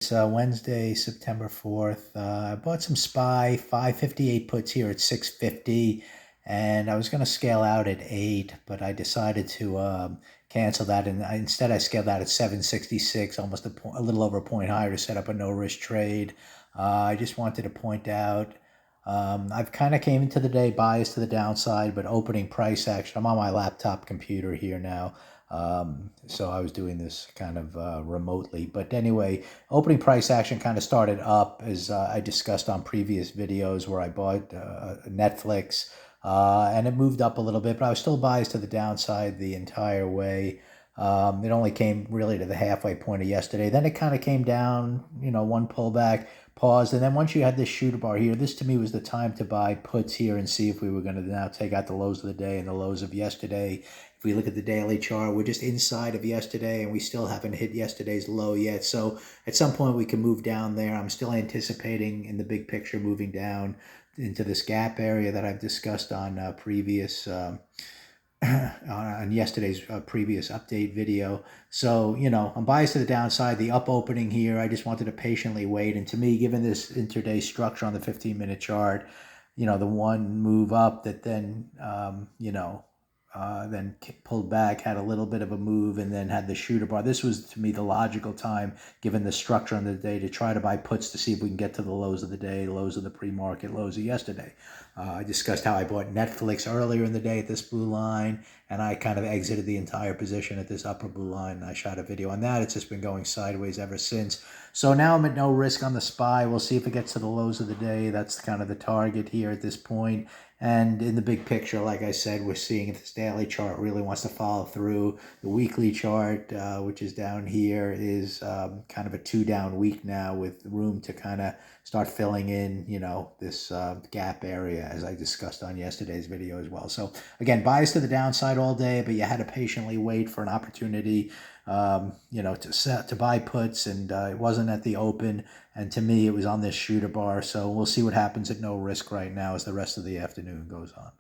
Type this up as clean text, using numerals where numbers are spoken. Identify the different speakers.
Speaker 1: It's Wednesday, September 4th. I bought some SPY 558 puts here at 650, and I was going to scale out at 8, but I decided to cancel that. And instead, I scaled out at 766, almost a little over a point higher to set up a no risk trade. I just wanted to point out I've kind of came into the day biased to the downside, but opening price action. I'm on my laptop computer here now. So I was doing this kind of remotely. But anyway, opening price action kind of started up as I discussed on previous videos where I bought Netflix and it moved up a little bit, but I was still biased to the downside the entire way. It only came really to the halfway point of yesterday. Then it kind of came down, one pullback, paused. And then once you had this shooter bar here, this to me was the time to buy puts here and see if we were going to now take out the lows of the day and the lows of yesterday. If we look at the daily chart, we're just inside of yesterday and we still haven't hit yesterday's low yet. So at some point we can move down there. I'm still anticipating in the big picture moving down into this gap area that I've discussed on previous on yesterday's previous update video. So, I'm biased to the downside, the up opening here. I just wanted to patiently wait. And to me, given this intraday structure on the 15-minute chart, the one move up that then, then pulled back, had a little bit of a move, and then had the shooter bar. This was, to me, the logical time, given the structure on the day, to try to buy puts to see if we can get to the lows of the day, lows of the pre-market, lows of yesterday. I discussed how I bought Netflix earlier in the day at this blue line, and I kind of exited the entire position at this upper blue line, and I shot a video on that. It's just been going sideways ever since. So now I'm at no risk on the SPY. We'll see if it gets to the lows of the day. That's kind of the target here at this point. And in the big picture, like I said, we're seeing if this daily chart really wants to follow through. The weekly chart, which is down here, is kind of a 2-down week now with room to kind of start filling in, this gap area, as I discussed on yesterday's video as well. So again, bias to the downside all day, but you had to patiently wait for an opportunity, to buy puts, and it wasn't at the open. And to me, it was on this shooter bar. So we'll see what happens at no risk right now as the rest of the afternoon goes on.